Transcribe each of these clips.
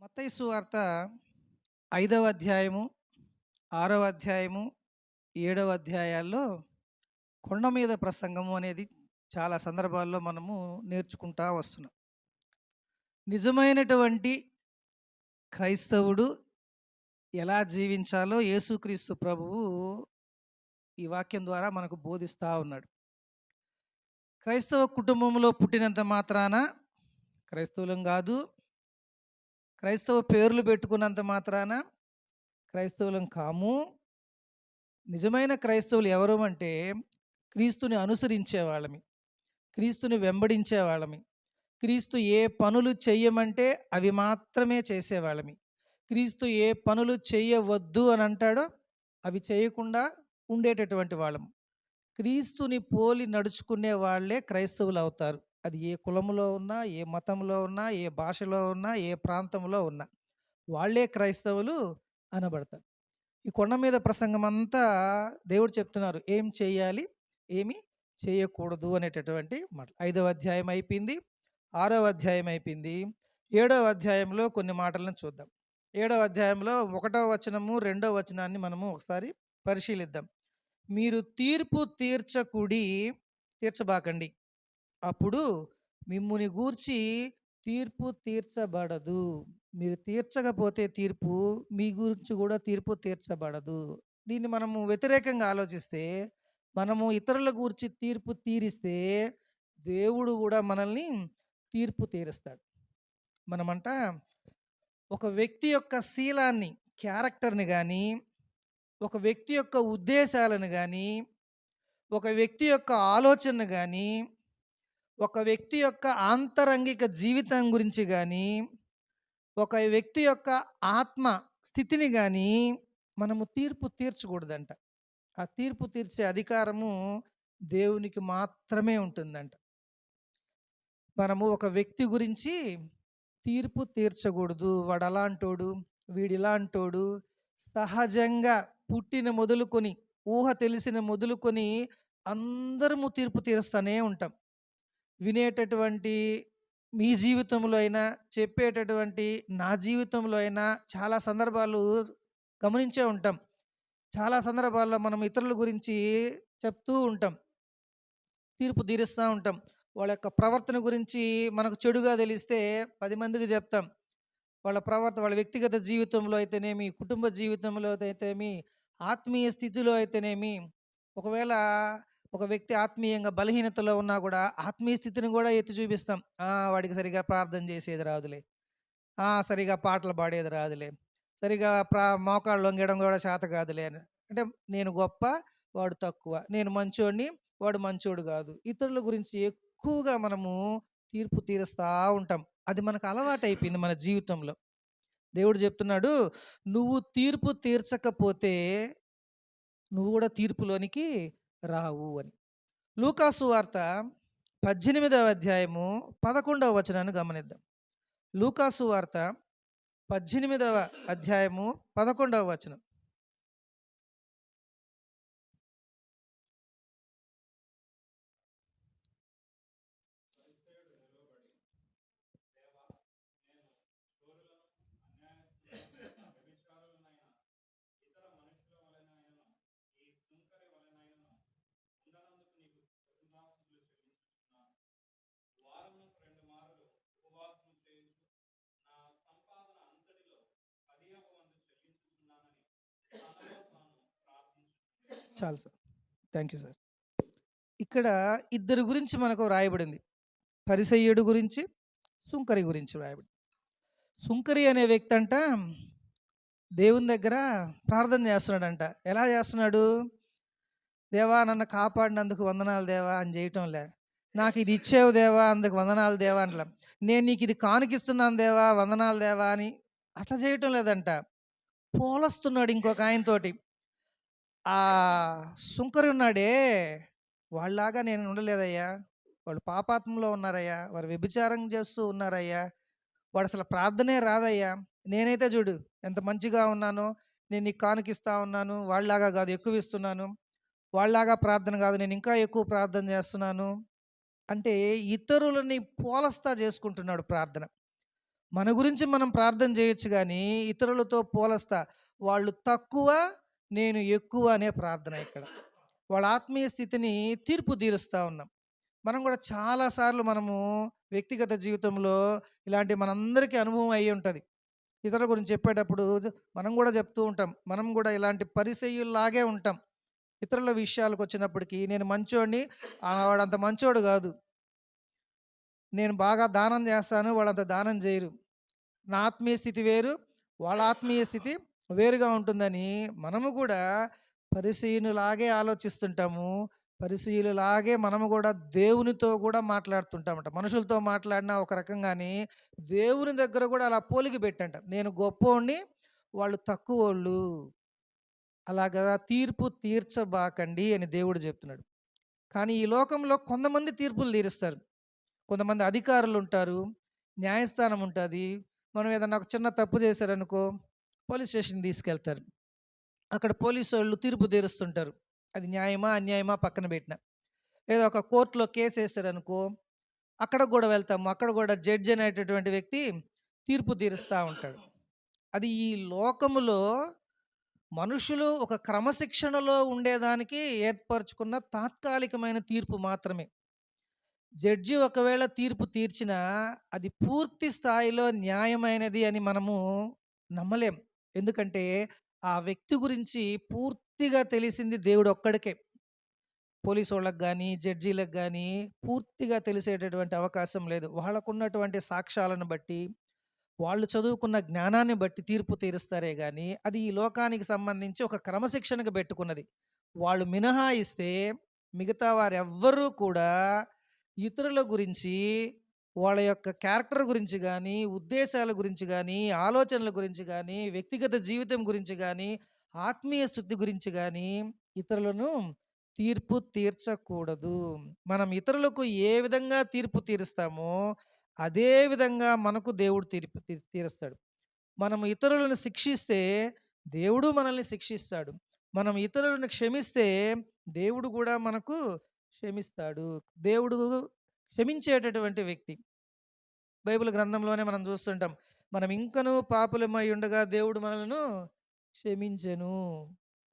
మత్తయి సువార్త 5వ అధ్యాయము, 6వ అధ్యాయము, 7వ అధ్యాయాల్లో కొండ మీద ప్రసంగము అనేది చాలా సందర్భాల్లో మనము నేర్చుకుంటా వస్తున్నాం. నిజమైనటువంటి క్రైస్తవుడు ఎలా జీవించాలో యేసుక్రీస్తు ప్రభువు ఈ వాక్యం ద్వారా మనకు బోధిస్తా ఉన్నాడు. క్రైస్తవ కుటుంబంలో పుట్టినంత మాత్రాన క్రైస్తవులం కాదు, క్రైస్తవ పేర్లు పెట్టుకున్నంత మాత్రాన క్రైస్తవులం కాము. నిజమైన క్రైస్తవులు ఎవరు అంటే క్రీస్తుని అనుసరించే వాళ్ళమి, క్రీస్తుని వెంబడించే వాళ్ళమి, క్రీస్తు ఏ పనులు చెయ్యమంటే అవి మాత్రమే చేసేవాళ్ళమి, క్రీస్తు ఏ పనులు చెయ్యవద్దు అని అంటాడో అవి చేయకుండా ఉండేటటువంటి వాళ్ళము. క్రీస్తుని పోలి నడుచుకునే వాళ్ళే క్రైస్తవులు అవుతారు. అది ఏ కులములో ఉన్నా, ఏ మతంలో ఉన్నా, ఏ భాషలో ఉన్నా, ఏ ప్రాంతంలో ఉన్నా వాళ్ళే క్రైస్తవులు అనబడతారు. ఈ కొండ మీద ప్రసంగం అంతా దేవుడు చెప్తున్నారు ఏం చేయాలి, ఏమి చేయకూడదు అనేటటువంటి మాట. 5వ అధ్యాయం అయిపోయింది, 6వ అధ్యాయం అయిపోయింది, 7వ అధ్యాయంలో కొన్ని మాటలను చూద్దాం. 7వ అధ్యాయంలో 1వ వచనము, 2వ వచనాన్ని మనము ఒకసారి పరిశీలిద్దాం. మీరు తీర్పు తీర్చబాకండి, అప్పుడు మిమ్ముని గూర్చి తీర్పు తీర్చబడదు. మీరు తీర్చకపోతే తీర్పు మీ గురించి కూడా తీర్పు తీర్చబడదు. దీన్ని మనము వ్యతిరేకంగా ఆలోచిస్తే, మనము ఇతరుల గురించి తీర్పు తీరిస్తే దేవుడు కూడా మనల్ని తీర్పు తీరుస్తాడు. మనమంట ఒక వ్యక్తి యొక్క శీలాన్ని, క్యారెక్టర్ని కానీ, ఒక వ్యక్తి యొక్క ఉద్దేశాలను కానీ, ఒక వ్యక్తి యొక్క ఆలోచనను కానీ, ఒక వ్యక్తి యొక్క ఆంతరంగిక జీవితం గురించి కానీ, ఒక వ్యక్తి యొక్క ఆత్మ స్థితిని కానీ మనము తీర్పు తీర్చకూడదంట. ఆ తీర్పు తీర్చే అధికారము దేవునికి మాత్రమే ఉంటుందంట. మనము ఒక వ్యక్తి గురించి తీర్పు తీర్చకూడదు. వాడు అలాంటోడు, వీడిలాంటోడు, సహజంగా పుట్టిన మొదలుకొని, ఊహ తెలిసిన మొదలుకొని అందరము తీర్పు తీరుస్తూనే ఉంటాం. వినేటటువంటి మీ జీవితంలో అయినా, చెప్పేటటువంటి నా జీవితంలో అయినా చాలా సందర్భాలు గమనించే ఉంటాం. చాలా సందర్భాల్లో మనం ఇతరుల గురించి చెప్తూ ఉంటాం, తీర్పు తీరుస్తూ ఉంటాం. వాళ్ళ యొక్క ప్రవర్తన గురించి మనకు చెడుగా తెలిస్తే 10 మందికి చెప్తాం. వాళ్ళ వ్యక్తిగత జీవితంలో అయితేనేమి, కుటుంబ జీవితంలో అయితేనేమి, ఆత్మీయ స్థితిలో అయితేనేమి, ఒకవేళ ఒక వ్యక్తి ఆత్మీయంగా బలహీనతలో ఉన్నా కూడా ఆత్మీయ స్థితిని కూడా ఎత్తి చూపిస్తాం. వాడికి సరిగా ప్రార్థన చేసేది రాదులే, సరిగా పాటలు పాడేది రాదులే, సరిగా మోకాళ్ళు వంగడం కూడా చేత కాదులే అని. అంటే నేను గొప్ప, వాడు తక్కువ, నేను మంచోడిని, వాడు మంచోడు కాదు. ఇతరుల గురించి ఎక్కువగా మనము తీర్పు తీరుస్తూ ఉంటాం. అది మనకు అలవాటైపోయింది మన జీవితంలో. దేవుడు చెప్తున్నాడు, నువ్వు తీర్పు తీర్చకపోతే నువ్వు కూడా తీర్పులోనికి రావు అని. లూకాసు వార్త 18వ అధ్యాయము 11వ వచనాన్ని గమనిద్దాం. లూకాసు వార్త 18వ అధ్యాయము 11వ వచనం. చాలు సార్, థ్యాంక్ యూ సార్. ఇక్కడ ఇద్దరు గురించి మనకు రాయబడింది. పరిసయ్యుడు గురించి, సుంకరి గురించి రాయబడింది. సుంకరి అనే వ్యక్తి అంట దేవుని దగ్గర ప్రార్థన చేస్తున్నాడంట. ఎలా చేస్తున్నాడు? దేవా నన్ను కాపాడినందుకు వందనాలు దేవా అని చేయటంలే, నాకు ఇది ఇచ్చేవు దేవా అందుకు వందనాలు దేవా అనలా, నేను నీకు ఇది కానుకిస్తున్నాను దేవా వందనాలు దేవా అని అట్లా చేయటం లేదంట. పోలస్తున్నాడు ఇంకొక ఆయనతోటి. ఆ సుంకరి ఉన్నాడే, వాళ్ళలాగా నేను ఉండలేదయ్యా, వాళ్ళు పాపాత్మలో ఉన్నారయ్యా, వారు వ్యభిచారం చేస్తూ ఉన్నారయ్యా, వాడు అసలు ప్రార్థనే రాదయ్యా, నేనైతే చూడు ఎంత మంచిగా ఉన్నానో, నేను నీకు కానుకిస్తా ఉన్నాను, వాళ్ళలాగా కాదు ఎక్కువ ఇస్తున్నాను, వాళ్ళలాగా ప్రార్థన కాదు నేను ఇంకా ఎక్కువ ప్రార్థన చేస్తున్నాను అంటే ఇతరులని పోలస్తా చేసుకుంటున్నాడు ప్రార్థన. మన గురించి మనం ప్రార్థన చేయొచ్చు గానీ, ఇతరులతో పోలుస్తా. వాళ్ళు తక్కువ, నేను ఎక్కువ అనే ప్రార్థన ఇక్కడ. వాళ్ళ ఆత్మీయ స్థితిని తీర్పు తీరుస్తా ఉన్నాం. మనం గూడా చాలా సార్లు మనము వ్యక్తిగత జీవితంలో ఇలాంటి మనందరికీ అనుభవం అయ్యుంటది. ఇతరుల గురించి చెప్పేటప్పుడు మనం గూడా చెప్తూ ఉంటాం. మనం గూడా ఇలాంటి పరిసయ్యుల్లాగే ఉంటాం. ఇతరుల విషయాలకొచ్చినప్పటికి నేను మంచోడిని, వాడంత మంచోడు గాదు. నేను బాగా దానం జేస్తాను, వాళ్ళంత దానం జెయ్యరు. నా ఆత్మీయ స్థితి వేరు, వాళ్ళ ఆత్మీయ స్థితి వేరుగా ఉంటుందని మనము కూడా పరిసయ్యునిలాగే ఆలోచిస్తుంటాము. పరిసయ్యులలాగే మనము గూడా దేవునితో గూడా మాట్లాడుతుంటామట. మనుషులతో మాట్లాడినా ఒక రకంగాని, దేవుని దగ్గర గూడా అలా పోలిక పెట్టంట. నేను గొప్పోడిని, వాళ్ళు తక్కువోళ్ళు. అలాగా తీర్పు తీర్చబాకండి అని దేవుడు జెప్తున్నాడు. కానీ ఈ లోకంలో కొంతమంది తీర్పులు తీరుస్తారు. కొంతమంది అధికారులుంటారు. న్యాయస్థానం ఉంటది. మనం ఏదన్నా ఒక చిన్న తప్పు చేశారనుకో, పోలీస్ స్టేషన్‌కి తీసుకెళ్తారు. అక్కడ పోలీసోళ్ళు తీర్పు తీరుస్తుంటారు. అది న్యాయమా? అన్యాయమా? పక్కన బెట్టిన. లేదా ఒక కోర్ట్‌లో కేసేసారనుకో, అక్కడికి గూడా వెళ్తాము. అక్కడ గూడా జడ్జ్ అనేటటువంటి వ్యక్తి తీర్పు తీరుస్తా ఉంటాడు. అది ఈ లోకములో మనుషులు ఒక క్రమశిక్షణలో ఉండేదానికి ఏర్పరచుకున్న తాత్కాలికమైన తీర్పు మాత్రమే. జడ్జి ఒకవేళ తీర్పు తీర్చినా, అది పూర్తి స్థాయిలో న్యాయమైనది అని మనము నమ్మలేం. ఎందుకంటే, ఆ వ్యక్తి గురించి పూర్తిగా తెలిసింది దేవుడొక్కడికే. పోలీసోళ్ళకి గానీ, జడ్జీలకు గానీ పూర్తిగా తెలిసేటటువంటి అవకాశం లేదు. వాళ్ళకున్నటువంటి సాక్ష్యాలను బట్టి, వాళ్ళు చదువుకున్న జ్ఞానాన్ని బట్టి తీర్పు తీరుస్తారే గానీ, అది ఈ లోకానికి సంబంధించి ఒక క్రమశిక్షణకు బెట్టుకున్నది. వాళ్ళు మినహాయిస్తే మిగతా వారెవ్వరూ కూడా ఇతరుల గురించి, వాళ్ళ యొక్క క్యారెక్టర్ గురించి గానీ, ఉద్దేశాల గురించి గానీ, ఆలోచనల గురించి గానీ, వ్యక్తిగత జీవితం గురించి గానీ, ఆత్మీయ స్థుతి గురించి గానీ, ఇతరులను తీర్పు తీర్చకూడదు. మనం ఇతరులకు ఏ విధంగా తీర్పు తీరుస్తామో, అదే విధంగా మనకు దేవుడు తీర్పు తీరుస్తాడు. మనం ఇతరులను శిక్షిస్తే, దేవుడు మనల్ని శిక్షిస్తాడు. మనం ఇతరులను క్షమిస్తే, దేవుడు గూడా మనకు క్షమిస్తాడు. దేవుడు క్షమించేటటువంటి వ్యక్తి. బైబిల్ గ్రంథంలోనే మనం చూస్తుంటాం. మనం ఇంకనూ పాపులమై ఉండగా దేవుడు మనలను క్షమించెను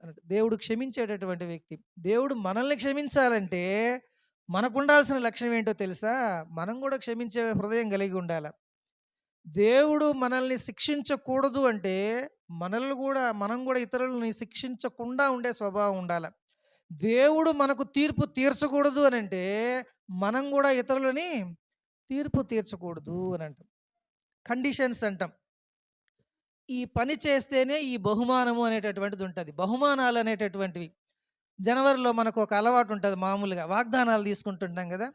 అన్నట్టు. దేవుడు క్షమించేటటువంటి వ్యక్తి. దేవుడు మనల్ని క్షమించాలంటే మనకుండాల్సిన లక్షణం ఏంటో తెలుసా? మనం గూడా క్షమించే హృదయం కలిగి ఉండాల. దేవుడు మనల్ని శిక్షించకూడదు అంటే, మనం గూడా ఇతరులని శిక్షించకుండా ఉండే స్వభావం ఉండాల. దేవుడు మనకు తీర్పు తీర్చకూడదు అనంటే, మనం గూడా ఇతరులని తీర్పు తీర్చకూడదు అనంటాం. కండిషన్స్ అంటాం. ఈ పని చేస్తేనే ఈ బహుమానము అనేటటువంటిది ఉంటది. బహుమానాలు అనేటటువంటివి జనవరిలో మనకు ఒక అలవాటు ఉంటది మామూలుగా. వాగ్దానాలు తీసుకుంటుంటాం గదా!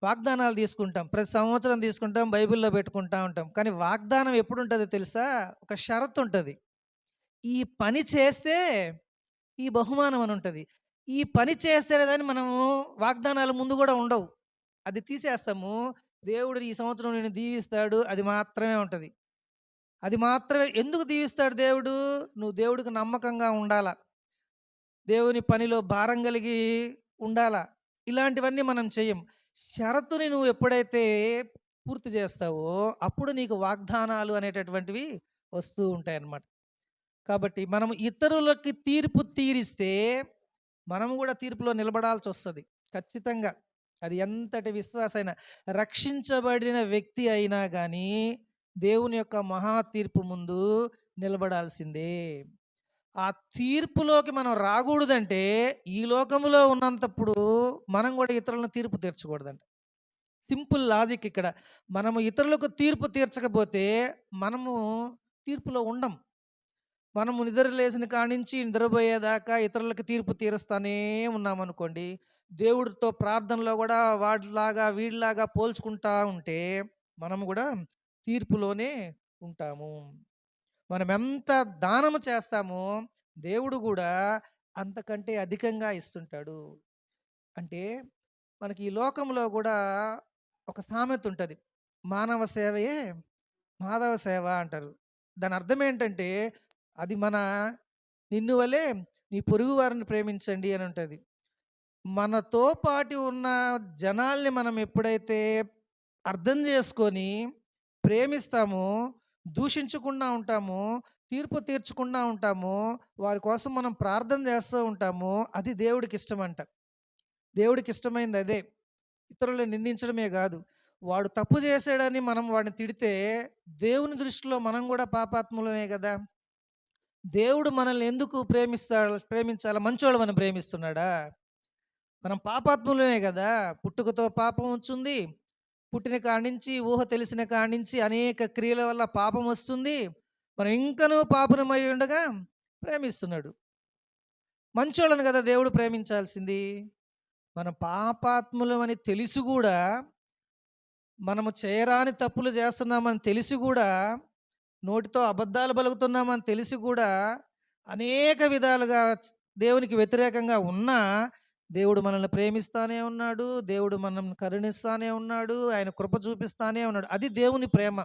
వాగ్దానాలు తీసుకుంటాం. ప్రతి సంవత్సరం తీసుకుంటాం. బైబిల్‌లో పెట్టుకుంటా ఉంటాం. కానీ వాగ్దానం ఎప్పుడుంటదో తెలుసా? ఒక షరతుంటది. ఈ పని చేస్తే ఈ బహుమానం అని ఉంటది. ఈ పని చేస్తేనే గాని మనము వాగ్దానాలు ముందు గూడా ఉండవు. అది తీసేస్తాము. దేవుడు ఈ సంవత్సరం నిన్ను దీవిస్తాడు. అది మాత్రమే ఉంటది. అది మాత్రమే ఎందుకు దీవిస్తాడు దేవుడు? నువ్వు దేవుడికి నమ్మకంగా ఉండాల. దేవుని పనిలో భారం కలిగి ఉండాలా. ఇలాంటివన్నీ మనం చెయ్యం. షరతుని నువ్వు ఎప్పుడైతే పూర్తి చేస్తావో, అప్పుడు నీకు వాగ్దానాలు అనేటటువంటివి వస్తూ ఉంటాయన్నమాట. కాబట్టి మనం ఇతరులకి తీర్పు తీరిస్తే, మనం గూడా తీర్పులో నిలబడాల్సొస్తది. ఖచ్చితంగా. అది ఎంతటి విశ్వాసైనా. రక్షించబడిన వ్యక్తి అయినా గానీ, దేవుని యొక్క మహా తీర్పు ముందు నిలబడాల్సిందే. ఆ తీర్పులోకి మనం రాగూడదంటే, ఈ లోకములో ఉన్నంతప్పుడు మనం గూడా ఇతరులను తీర్పు తీర్చకూడదంట. సింపుల్ లాజిక్ ఇక్కడ. మనము ఇతరులకు తీర్పు తీర్చకపోతే, మనము తీర్పులో ఉండం. మనము నిద్ర లేసిన కానించి నిద్రబోయేదాకా ఇతరులకి తీర్పు తీరుస్తానే ఉన్నామనుకోండి, దేవుడితో ప్రార్థనలో గూడా వాడిలాగా, వీడిలాగా పోల్చుకుంటా ఉంటే, మనము గూడా తీర్పులోనే ఉంటాము. మనమెంత దానము చేస్తామో, దేవుడు గూడా అంతకంటే అధికంగా ఇస్తుంటాడు. అంటే, మనకి ఈ లోకంలో గూడా ఒక సామెతుంటది. మానవ సేవయే మాధవ సేవ అంటారు. దానర్థమేంటంటే, అది నిన్ను వలే నీ పొరుగు వారిని ప్రేమించండి అనుంటది. మనతో పాటు ఉన్న జనాల్ని మనం ఎప్పుడైతే అర్థం జేసుకొని, ప్రేమిస్తామో, దూషించకుండా ఉంటామో, తీర్పు తీర్చకుండా ఉంటామో, వారి కోసం మనం ప్రార్థన చేస్తూ ఉంటామో, అది దేవుడికిష్టమంట. దేవుడికిష్టమైంది అదే. ఇతరులను నిందించడమే గాదు. వాడు తప్పు చేశాడని మనం వాడిని తిడితే, దేవుని దృష్టిలో మనం గూడా పాపాత్ములమే గదా! దేవుడు మనల్ని ఎందుకు ప్రేమించాలా? మంచోళ్ళమని ప్రేమిస్తున్నాడా? మనం పాపాత్ములమే గదా! పుట్టుకతో పాపం వచ్చుంది. పుట్టిన కాడ్నించి, ఊహ తెలిసిన కాడ్నించి అనేక క్రియల వల్ల పాపం వస్తుంది. మనం ఇంకనూ పాపులమై ఉండగా ప్రేమిస్తున్నాడు. మంచోళ్ళని గదా దేవుడు ప్రేమించాల్సింది. మనం పాపాత్ములమని తెలిసి గూడా, మనము చేయరాని తప్పులు చేస్తున్నామని తెలిసి గూడా, నోటితో అబద్ధాలు పలుకుతున్నామని తెలిసి గూడా, అనేక విధాలుగా దేవునికి వ్యతిరేకంగా ఉన్నా, దేవుడు మనల్ని ప్రేమిస్తానే ఉన్నాడు. దేవుడు మనల్ని కరుణిస్తానే ఉన్నాడు. ఆయన కృప చూపిస్తానే ఉన్నాడు. అది దేవుని ప్రేమ.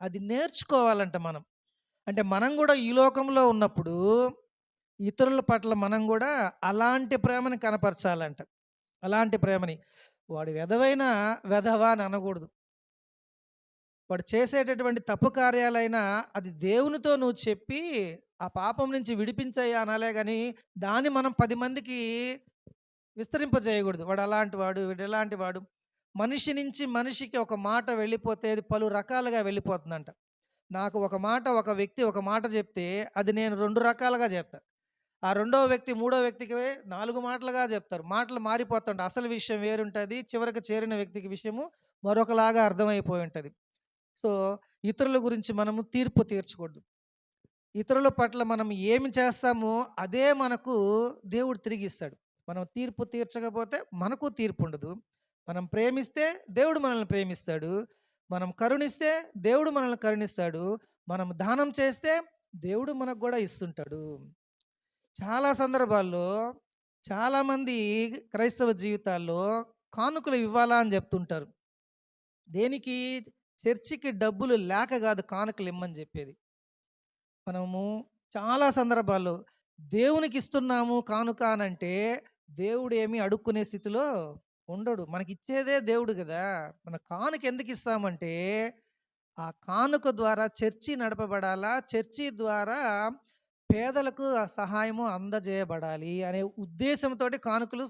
అది నేర్చుకోవాలంట మనం. అంటే మనం గూడా ఈ లోకంలో ఉన్నప్పుడు, ఇతరుల పట్ల మనం గూడా అలాంటి ప్రేమని కనపరచాలంట. అలాంటి ప్రేమని. వాడు వెధవైనా వెధవ అని అనకూడదు. వాడు చేసేటటువంటి తప్పు కార్యాలైనా అది దేవునితో నువ్వు చెప్పి, ఆ పాపం నుంచి విడిపించయ్యా అనాలే గాని, దాన్ని మనం 10 మందికి విస్తరింపజేయకూడదు. వాడు అలాంటి వాడు, వీడు ఇలాంటి వాడు. మనిషి నుంచి మనిషికి ఒక మాట వెళ్ళిపోతే అది పలు రకాలుగా వెళ్ళిపోతుందంట. నాకు ఒక మాట ఒక వ్యక్తి ఒక మాట చెప్తే, అది నేను 2 రకాలుగా చెప్తా. ఆ రెండో వ్యక్తి, మూడో వ్యక్తికి 4 మాటలుగా చెప్తారు. మాటలు మారిపోతుంటాయి. అసలు విషయం వేరుంటది. చివరికి చేరిన వ్యక్తికి విషయము మరొకలాగా అర్థమైపోయి ఉంటది. సో, ఇతరుల గురించి మనము తీర్పు తీర్చకూడదు. ఇతరుల పట్ల మనం ఏమి చేస్తామో అదే మనకు దేవుడు తిరిగిస్తాడు. మనం తీర్పు తీర్చకపోతే మనకు తీర్పు ఉండదు. మనం ప్రేమిస్తే దేవుడు మనల్ని ప్రేమిస్తాడు. మనం కరుణిస్తే దేవుడు మనల్ని కరుణిస్తాడు. మనం దానం చేస్తే దేవుడు మనకు గూడా ఇస్తుంటాడు. చాలా సందర్భాల్లో చాలామంది క్రైస్తవ జీవితాల్లో కానుకలు ఇవ్వాలా అని చెప్తుంటారు. దేనికి? చర్చికి డబ్బులు లేక కాదు కానుకలు ఇమ్మని చెప్పేది. మనము చాలా సందర్భాల్లో దేవునికి ఇస్తున్నాము కానుక అనంటే, దేవుడు ఏమి అడుక్కునే స్థితిలో ఉండడు. మనకిచ్చేదే దేవుడు గదా! మన కానుక ఎందుకు ఇస్తామంటే, ఆ కానుక ద్వారా చర్చి నడపబడాలా, చర్చి ద్వారా పేదలకు ఆ సహాయము అందజేయబడాలి అనే ఉద్దేశంతోటి కానుకలు.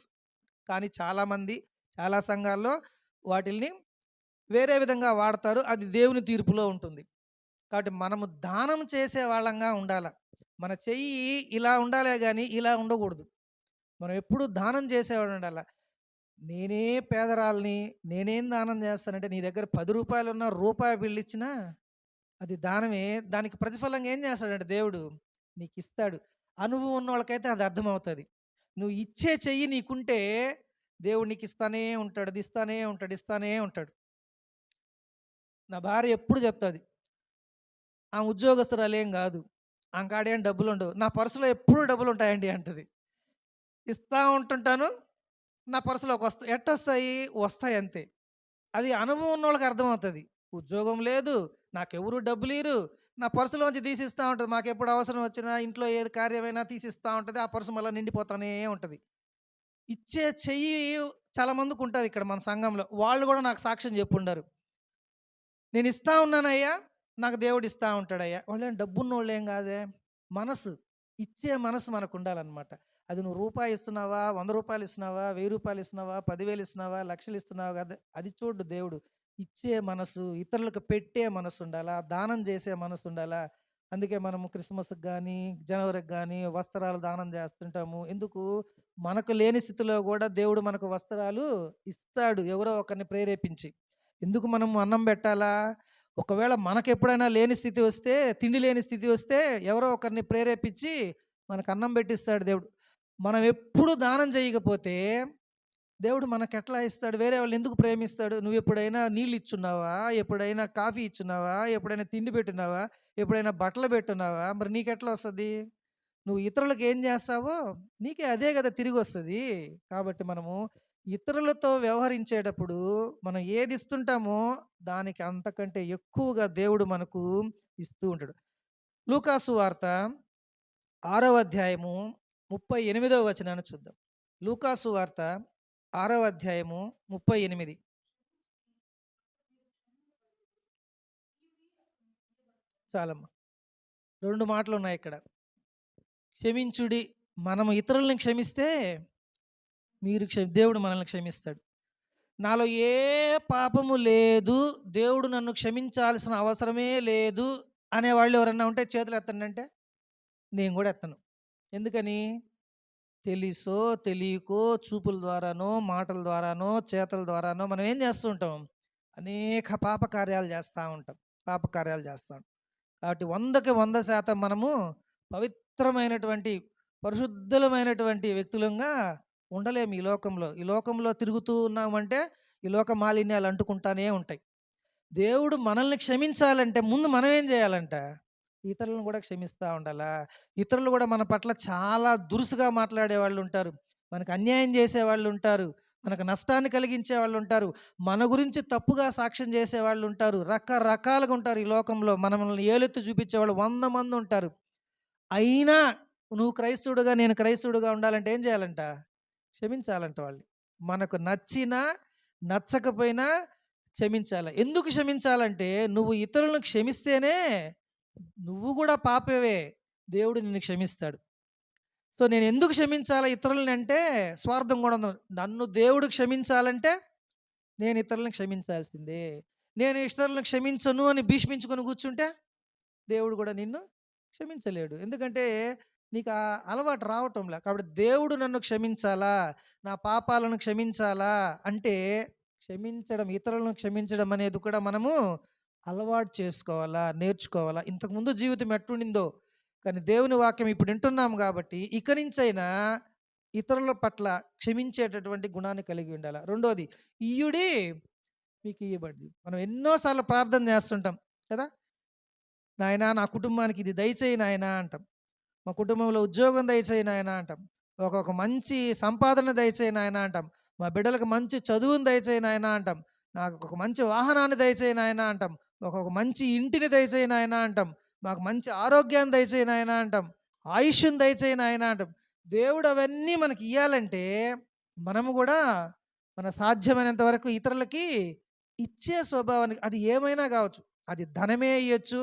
కానీ చాలామంది, చాలా సంఘాల్లో వాటిల్ని వేరే విధంగా వాడతారు. అది దేవుని తీర్పులో ఉంటుంది. కాబట్టి మనము దానం చేసే వాళ్ళంగా ఉండాల. మన చెయ్యి ఇలా ఉండాలే గాని, ఇలా ఉండకూడదు. మనం ఎప్పుడూ దానం చేసేవాడు ఉండాల. నేనే పేదరాలిని, నేనేం దానం చేస్తానంటే, నీ దగ్గర రూ. 10 ఉన్న రూపాయి బిళ్ళిచ్చినా అది దానమే. దానికి ప్రతిఫలంగా ఏం చేస్తాడంటే దేవుడు నీకిస్తాడు. అనుభవం ఉన్నోళ్ళకైతే అది అర్థమవుతది. నువ్వు ఇచ్చే చెయ్యి నీకుంటే దేవుడు నీకిస్తానే ఉంటాడు. అది ఇస్తానే ఉంటాడు, ఇస్తానే ఉంటాడు. నా భార్య ఎప్పుడు చెప్తది. ఆమె ఉద్యోగస్తురాలేం గాదు. ఆమె కాడేం డబ్బులుండవు. నా పర్సులో ఎప్పుడూ డబ్బులుంటాయండి అంటది. ఇస్తా ఉంటుంటాను. నా పర్సులోకొస్తాయి. ఎట్టొస్తాయి? వస్తాయంతే. అది అనుభవం ఉన్నోళ్ళకి అర్థమవుతది. ఉద్యోగం లేదు, నాకెవరు డబ్బులీరు. నా పర్సులోంచి తీసిస్తా ఉంటది. మాకెప్పుడు అవసరం వచ్చినా, ఇంట్లో ఏది కార్యమైనా తీసిస్తా ఉంటది. ఆ పర్సు మళ్ళా నిండిపోతానే ఉంటది. ఇచ్చే చెయ్యి చాలా మందికుంటది ఇక్కడ మన సంఘంలో. వాళ్ళు గూడా నాకు సాక్ష్యం చెప్పుండారు. నేనిస్తా ఉన్నానయ్యా, నాకు దేవుడిస్తా ఉంటాడయ్యా. వాళ్ళేం డబ్బున్నోళ్ళేం గాదే. మనసు, ఇచ్చే మనసు మనకుండాలనమాట. అది నువ్వు రూపాయి ఇస్తున్నావా, రూ. 100 ఇస్తున్నావా, రూ. 1000 ఇస్తున్నావా, 10,000 ఇస్తున్నావా, లక్షలు ఇస్తున్నావా కాదు. అది చూడ్డు దేవుడు. ఇచ్చే మనసు, ఇతరులకు పెట్టే మనసుండాలా, దానం చేసే మనసుండాలా. అందుకే మనము క్రిస్మస్‌కి గానీ, జనవరికి గానీ వస్త్రాలు దానం చేస్తుంటాము. ఎందుకు? మనకు లేని స్థితిలో గూడా దేవుడు మనకు వస్త్రాలు ఇస్తాడు. ఎవరో ఒకరిని ప్రేరేపించి. ఎందుకు మనము అన్నం పెట్టాలా? ఒకవేళ మనకెప్పుడైనా లేని స్థితి వస్తే, తిండి లేని స్థితి వస్తే, ఎవరో ఒకరిని ప్రేరేపించి మనకు అన్నం పెట్టిస్తాడు దేవుడు. మనం ఎప్పుడు దానం చేయకపోతే, దేవుడు మనకెట్లా ఇస్తాడు? వేరే వాళ్ళని ఎందుకు ప్రేమిస్తాడు? నువ్వెప్పుడైనా నీళ్ళు ఇచ్చున్నావా? ఎప్పుడైనా కాఫీ ఇచ్చున్నావా? ఎప్పుడైనా తిండి పెట్టున్నావా? ఎప్పుడైనా బట్టలు పెట్టున్నావా? మరి నీకెట్లా వస్తది? నువ్వు ఇతరులకు ఏం చేస్తావో, నీకే అదే గదా తిరిగొస్తది. కాబట్టి మనము ఇతరులతో వ్యవహరించేటప్పుడు మనం ఏది ఇస్తుంటామో, దానికి అంతకంటే ఎక్కువగా దేవుడు మనకు ఇస్తూ ఉంటాడు. లూకాసు వార్త 6వ అధ్యాయము 38వ వచనాన్ని చూద్దాం. లూకాసు వార్త 6వ అధ్యాయము 38. చాలమ్మా. 2 మాటలున్నాయిక్కడ. క్షమించుడి. మనం ఇతరులని క్షమిస్తే దేవుడు మనల్ని క్షమిస్తాడు. నాలో ఏ పాపము లేదు, దేవుడు నన్ను క్షమించాల్సిన అవసరమే లేదు అనేవాళ్ళు ఎవరన్నా ఉంటే చేతులెత్తండంటే, నేను గూడా ఎత్తను. ఎందుకని? తెలిసో, తెలియకో, చూపుల ద్వారానో, మాటల ద్వారానో, చేతల ద్వారానో మనం ఏం చేస్తూ ఉంటాం? అనేక పాపకార్యాలు చేస్తా ఉంటాం. పాపకార్యాలు చేస్తాం. కాబట్టి 100కి 100% మనము పవిత్రమైనటువంటి, పరిశుద్ధులమైనటువంటి వ్యక్తులంగా ఉండలేము ఈ లోకంలో. ఈ లోకంలో తిరుగుతూ ఉన్నామంటే, ఈ లోక మాలిన్యాలు అంటుకుంటానే ఉంటాయి. దేవుడు మనల్ని క్షమించాలంటే ముందు మనం ఏం చేయాలంట? ఇతరులను కూడా క్షమిస్తా ఉండాలా. ఇతరులు కూడా మన పట్ల చాలా దురుసుగా మాట్లాడేవాళ్ళు ఉంటారు. మనకు అన్యాయం చేసేవాళ్ళు ఉంటారు. మనకు నష్టాన్ని కలిగించే వాళ్ళు ఉంటారు. మన గురించి తప్పుగా సాక్ష్యం చేసేవాళ్ళు ఉంటారు. రకరకాలుగా ఉంటారు ఈ లోకంలో. మనల్ని ఏలెత్తి చూపించేవాళ్ళు 100 మంది ఉంటారు. అయినా నువ్వు క్రైస్తవుడుగా, నేను క్రైస్తవుడుగా ఉండాలంటే ఏం చేయాలంట? క్షమించాలంట వాళ్ళు. మనకు నచ్చినా, నచ్చకపోయినా క్షమించాలి. ఎందుకు క్షమించాలంటే, నువ్వు ఇతరులను క్షమిస్తేనే నువ్వు కూడా పాపవే. దేవుడు నిన్ను క్షమిస్తాడు. సో, నేను ఎందుకు క్షమించాలా ఇతరులని అంటే, స్వార్థం కూడా ఉంది. నన్ను దేవుడు క్షమించాలంటే, నేను ఇతరులను క్షమించాల్సిందే. నేను ఇతరులను క్షమించను అని భీష్మించుకొని కూర్చుంటే, దేవుడు కూడా నిన్ను క్షమించలేడు. ఎందుకంటే, నీకు ఆ అలవాటు రావటంలా. కాబట్టి దేవుడు నన్ను క్షమించాలా, నా పాపాలను క్షమించాలా అంటే, క్షమించడం, ఇతరులను క్షమించడం అనేది కూడా మనము అలవాటు చేసుకోవాలా, నేర్చుకోవాలా. ఇంతకుముందు జీవితం ఎట్టుండిందో, కానీ దేవుని వాక్యం ఇప్పుడు వింటున్నాం కాబట్టి, ఇక నుంచైనా ఇతరుల పట్ల క్షమించేటటువంటి గుణాన్ని కలిగి ఉండాల. రెండోది, ఇయ్యుడి మీకు ఇయ్యబడింది. మనం ఎన్నో సార్లు ప్రార్థన చేస్తుంటాం కదా! నాయనా నా కుటుంబానికి ఇది దయచేయి నాయనా అంటాం. మా కుటుంబంలో ఉద్యోగం దయచేయి నాయనా అంటాం. ఒక మంచి సంపాదన దయచేయి నాయనా అంటాం. మా బిడ్డలకు మంచి చదువుని దయచేయి నాయనా అంటాం. నాకు ఒక మంచి వాహనాన్ని దయచేయి నాయనా అంటాం. ఒక మంచి ఇంటిని దయచేయి నాయనా అంటాం. మాకు మంచి ఆరోగ్యాన్ని దయచేయి నాయనా అంటాం. ఆయుష్షుని దయచేయి నాయనా అంటాం. దేవుడు అవన్నీ మనకి ఇయ్యాలంటే మనము కూడా మన సాధ్యమైనంత వరకు ఇతరులకి ఇచ్చే స్వభావానికి, అది ఏమైనా కావచ్చు. అది ధనమే ఇయ్యొచ్చు,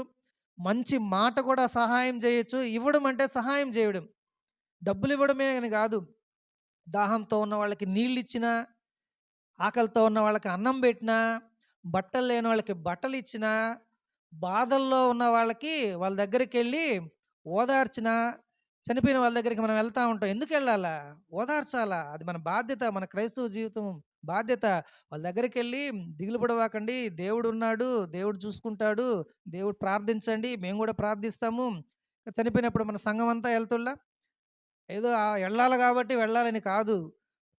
మంచి మాట కూడా సహాయం చేయొచ్చు. ఇవ్వడం అంటే సహాయం చేయడం. డబ్బులు ఇవ్వడమే అని కాదు. దాహంతో ఉన్న వాళ్ళకి నీళ్ళిచ్చినా, ఆకలితో ఉన్న వాళ్ళకి అన్నం పెట్టినా, బట్టలు లేని వాళ్ళకి బట్టలిచ్చినా, బాధల్లో ఉన్న వాళ్ళకి వాళ్ళ దగ్గరికెళ్ళి ఓదార్చినా, చనిపోయిన వాళ్ళ దగ్గరికి మనం వెళ్తా ఉంటాం. ఎందుకెళ్ళాలా? ఓదార్చాలా. అది మన బాధ్యత. మన క్రైస్తవ జీవితం బాధ్యత. వాళ్ళ దగ్గరికెళ్ళి దిగులు పడవాకండి. దేవుడున్నాడు. దేవుడు చూసుకుంటాడు. దేవుడు ప్రార్థించండి. మేము గూడా ప్రార్థిస్తాము. చనిపోయినప్పుడు మన సంఘమంతా ఎళ్తుల్లా? ఏదో ఎళ్ళాలి గాబట్టి వెళ్ళాలని కాదు.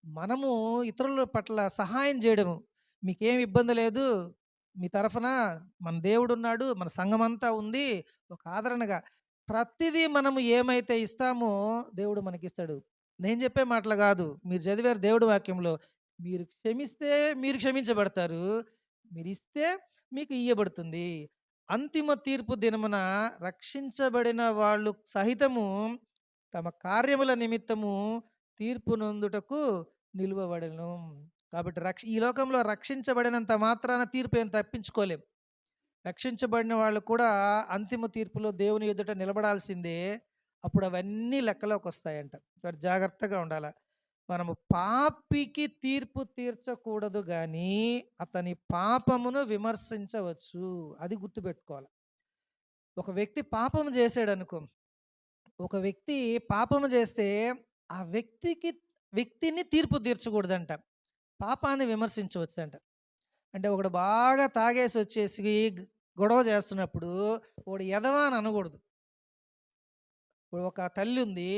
మనము ఇతరుల పట్ల సహాయం జేయడము. మీకేమి ఇబ్బంది లేదు. మీ తరఫున మన దేవుడున్నాడు. మన సంఘమంతా ఉంది. ఒక ఆదరణగా ప్రతిదీ మనము ఏమైతే ఇస్తామో దేవుడు మనకిస్తాడు. నేను చెప్పే మాటలు గాదు. మీరు చదివారు దేవుడి వాక్యంలో. మీరు క్షమిస్తే మీరు క్షమించబడతారు. మీరిస్తే మీకు ఇయ్యబడుతుంది. అంతిమ తీర్పు దినమున రక్షించబడిన వాళ్ళు సహితము తమ కార్యముల నిమిత్తము తీర్పు నొందుటకు నిలువబడెను. కాబట్టి ఈ లోకంలో రక్షించబడినంత మాత్రాన తీర్పు ఏం తప్పించుకోలేం. రక్షించబడిన వాళ్ళు కూడా అంతిమ తీర్పులో దేవుని ఎదుట నిలబడాల్సిందే. అప్పుడు అవన్నీ లెక్కలోకి వస్తాయంట. కాబట్టి జాగ్రత్తగా ఉండాల. మనము పాపికి తీర్పు తీర్చకూడదు గానీ, అతని పాపమును విమర్శించవచ్చు. అది గుర్తుపెట్టుకోవాలి. ఒక వ్యక్తి పాపం చేశాడనుకో, ఒక వ్యక్తి పాపము చేస్తే ఆ వ్యక్తిని తీర్పు తీర్చకూడదంట. పాపాన్ని విమర్శించవచ్చంట. అంటే ఒకడు బాగా తాగేసి వచ్చేసి గొడవ చేస్తున్నప్పుడు వాడు ఎదవా అని అనకూడదు. ఇప్పుడు ఒక తల్లి ఉంది,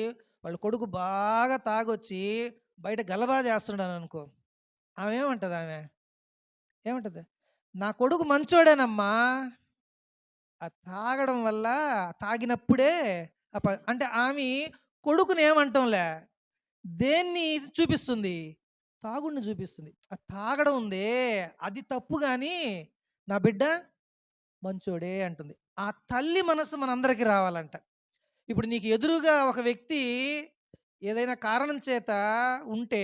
వాళ్ళ కొడుకు బాగా తాగొచ్చి బయట గలబా చేస్తున్నాడు అనుకో, ఆమె ఏమంటది? ఏమంటది? నా కొడుకు మంచోడేనమ్మా, ఆ తాగడం వల్ల తాగినప్పుడే అంటే ఆమె కొడుకుని ఏమంటాంలే, దేన్ని చూపిస్తుంది? తాగుడిని చూపిస్తుంది. ఆ తాగడం ఉందే అది తప్పు కానీ నా బిడ్డ మంచోడే అంటుంది. ఆ తల్లి మనసు మనందరికీ రావాలంట. ఇప్పుడు నీకు ఎదురుగా ఒక వ్యక్తి ఏదైనా కారణం చేత ఉంటే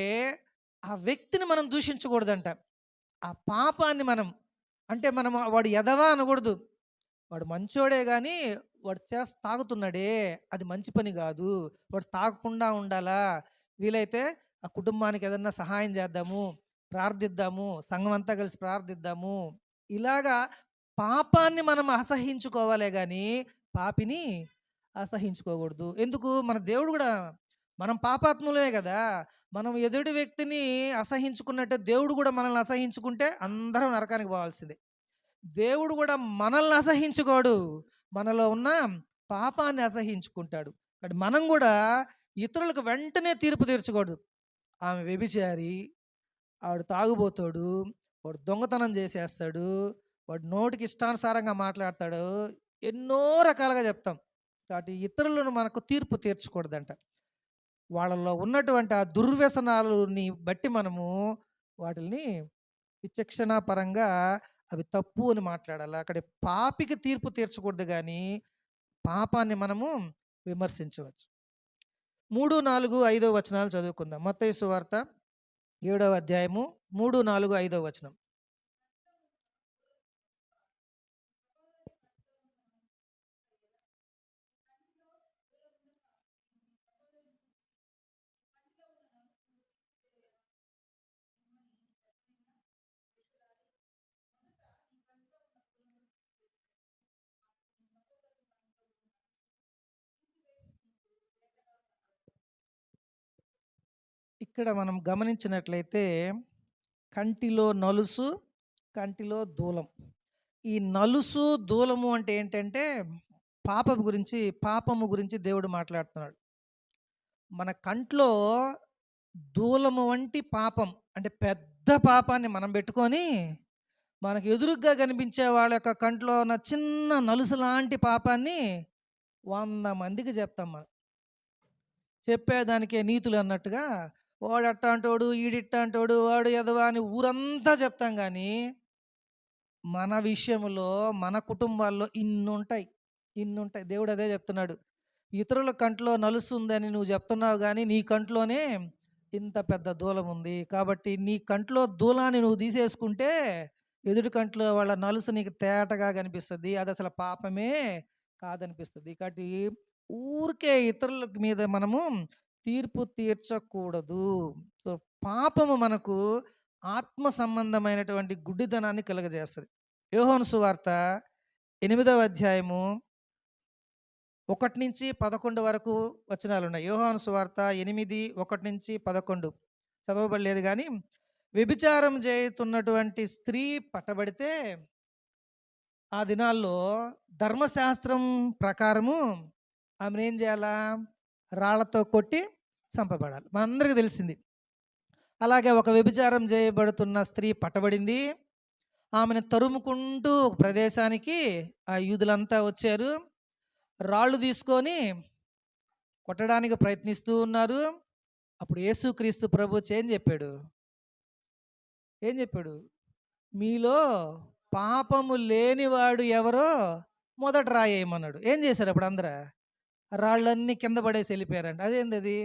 ఆ వ్యక్తిని మనం దూషించకూడదంట. ఆ పాపాన్ని మనం, అంటే మనం వాడు ఎదవా అనకూడదు. వాడు మంచోడే గానీ, వాడు తాగుతున్నాడే, అది మంచి పని గాదు. వాడు తాగకుండా ఉండాలా? వీలైతే ఆ కుటుంబానికి ఏదన్నా సహాయం చేద్దాము, ప్రార్థిద్దాము, సంఘమంతా కలిసి ప్రార్థిద్దాము. ఇలాగా పాపాన్ని మనం అసహించుకోవాలే గానీ, పాపిని అసహించుకోకూడదు. ఎందుకు? మన దేవుడు గూడా మనం పాపాత్ములమే గదా! మనం ఎదుటి వ్యక్తిని అసహించుకున్నట్టే దేవుడు గూడా మనల్ని అసహించుకుంటే అందరం నరకానికి పోవాల్సిందే. దేవుడు గూడా మనల్ని అసహించుకోడు. మనలో ఉన్న పాపాన్ని అసహించుకుంటాడు. కాబట్టి మనం గూడా ఇతరులకు వెంటనే తీర్పు తీర్చకూడదు. ఆమె వ్యభిచారి, ఆడు తాగుబోతోడు, వాడు దొంగతనం చేసేస్తాడు, వాడు నోటికి ఇష్టానుసారంగా మాట్లాడతాడు. ఎన్నో రకాలుగా చెప్తాం. కాబట్టి ఇతరులను మనకు తీర్పు తీర్చకూడదంట. వాళ్ళలో ఉన్నటువంటి ఆ దుర్వ్యసనాలని బట్టి మనము వాటిల్ని విచక్షణాపరంగా అవి తప్పు అని మాట్లాడాలి. అక్కడ పాపికి తీర్పు తీర్చకూడదు గానీ, పాపాన్ని మనము విమర్శించవచ్చు. 3, 4, 5 వచనాలు చదువుకుందాం. మత్తయి సువార్త 7వ అధ్యాయము 3, 4, 5 వచనం. ఇక్కడ మనం గమనించినట్లయితే కంటిలో నలుసు, కంటిలో దూలం. ఈ నలుసు, దూలము అంటే ఏంటంటే పాపము గురించి దేవుడు మాట్లాడుతున్నాడు. మన కంట్లో దూలము వంటి పాపం అంటే పెద్ద పాపాన్ని మనం పెట్టుకొని, మనకు ఎదురుగ్గా కనిపించే వాళ్ళ యొక్క కంట్లో ఉన్న చిన్న నలుసు లాంటి పాపాన్ని 100 మందికి చెప్తాం మనం. చెప్పేదానికే నీతులు అన్నట్టుగా వాడు అట్టాంటోడు, ఈడిట్టాంటోడు, వాడు ఎదవా అని ఊరంతా చెప్తాం గానీ, మన విషయంలో, మన కుటుంబాల్లో ఇన్నుంటాయి. ఇన్నుంటాయి. దేవుడు అదే చెప్తున్నాడు. ఇతరుల కంట్లో నలుసుందని నువ్వు చెప్తున్నావు గానీ, నీ కంట్లోనే ఇంత పెద్ద దూలం ఉంది. కాబట్టి నీ కంట్లో దూలాన్ని నువ్వు తీసేసుకుంటే, ఎదుటి కంట్లో వాళ్ళ నలుసు నీకు తేటగా కనిపిస్తది. అదసలు పాపమే కాదనిపిస్తది. కాబట్టి ఊరికే ఇతరుల మీద మనము తీర్పు తీర్చకూడదు. సో, పాపము మనకు ఆత్మ సంబంధమైనటువంటి గుడ్డితనాన్ని కలుగజేస్తది. యోహాను సువార్త 8వ అధ్యాయము 1-11 వరకు వచనాలున్నాయి. యోహాను సువార్త 8, 1-11 చదవబడలేదు గానీ, వ్యభిచారం చేయుతున్నటువంటి స్త్రీ పట్టబడితే, ఆ దినాల్లో ధర్మశాస్త్రం ప్రకారము ఆమెనేం జేయాలా? రాళ్ళతో కొట్టి చంపబడాలి. మనందరికీ తెలిసింది. అలాగే ఒక వ్యభిచారం చేయబడుతున్న స్త్రీ పట్టబడింది. ఆమెను తరుముకుంటూ ఒక ప్రదేశానికి ఆ యూదులంతా వచ్చారు. రాళ్ళు తీసుకొని కొట్టడానికి ప్రయత్నిస్తూ ఉన్నారు. అప్పుడు యేసుక్రీస్తు ప్రభువొచ్చి ఏం చెప్పాడు? ఏం చెప్పాడు? మీలో పాపము లేనివాడు ఎవరో మొదట రాయేయమన్నాడు. ఏం చేశారు అప్పుడు అందరూ? రాళ్ళన్నీ కింద పడేసి వెళ్ళిపోయారంట. అదేందది?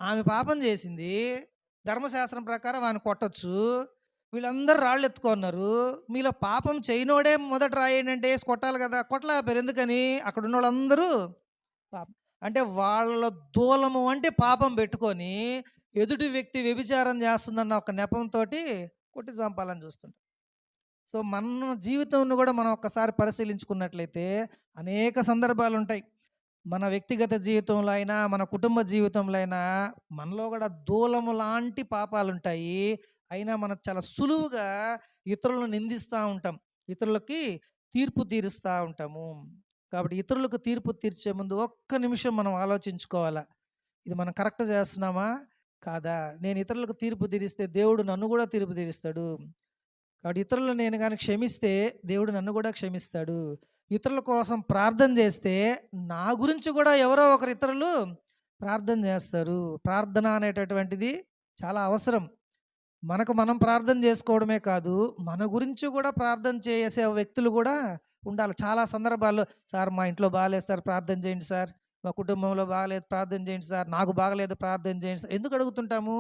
ఆమె పాపం చేసింది. ధర్మశాస్త్రం ప్రకారం ఆమెను కొట్టొచ్చు. వీళ్ళందరూ రాళ్ళు ఎత్తుకున్నారు. మీలో పాపం చేయనోడే మొదట రాయేయండంటే ఏసి కొట్టాలి కదా! కొట్టలేకపోయారు. ఎందుకని? అక్కడ ఉన్నోళ్ళందరూ పాపం. అంటే వాళ్ళ దూలము వంటి పాపం పెట్టుకొని, ఎదుటి వ్యక్తి వ్యభిచారం చేస్తుందన్న ఒక నెపంతోటి కొట్టి చంపాలని చూస్తుంటారు. సో, మన జీవితంను కూడా మనం ఒక్కసారి పరిశీలించుకున్నట్లయితే అనేక సందర్భాలుంటాయి. మన వ్యక్తిగత జీవితంలో అయినా, మన కుటుంబ జీవితంలో అయినా మనలో కూడా దూలము లాంటి పాపాలుంటాయి. అయినా మనం చాలా సులువుగా ఇతరులను నిందిస్తూ ఉంటాం. ఇతరులకి తీర్పు తీరుస్తూ ఉంటాము. కాబట్టి ఇతరులకు తీర్పు తీర్చే ముందు ఒక్క నిమిషం మనం ఆలోచించుకోవాలా. ఇది మనం కరెక్ట్ చేస్తున్నామా? కాదా? నేను ఇతరులకు తీర్పు తీరిస్తే దేవుడు నన్ను కూడా తీర్పు తీరుస్తాడు. కాబట్టి ఇతరులను నేను గాని క్షమిస్తే దేవుడు నన్ను కూడా క్షమిస్తాడు. ఇతరుల కోసం ప్రార్థన చేస్తే నా గురించి కూడా ఎవరో ఒకరు ఇతరులు ప్రార్థన చేస్తారు. ప్రార్థన అనేటటువంటిది చాలా అవసరం. మనకు మనం ప్రార్థన చేసుకోవడమే కాదు, మన గురించి కూడా ప్రార్థన చేసే వ్యక్తులు కూడా ఉండాలి. చాలా సందర్భాల్లో సార్ మా ఇంట్లో బాగాలేదు సార్ ప్రార్థన చేయండి సార్. మా కుటుంబంలో బాగాలేదు ప్రార్థన చేయండి సార్. నాకు బాగలేదు ప్రార్థన చేయండి సార్. ఎందుకు అడుగుతుంటాము?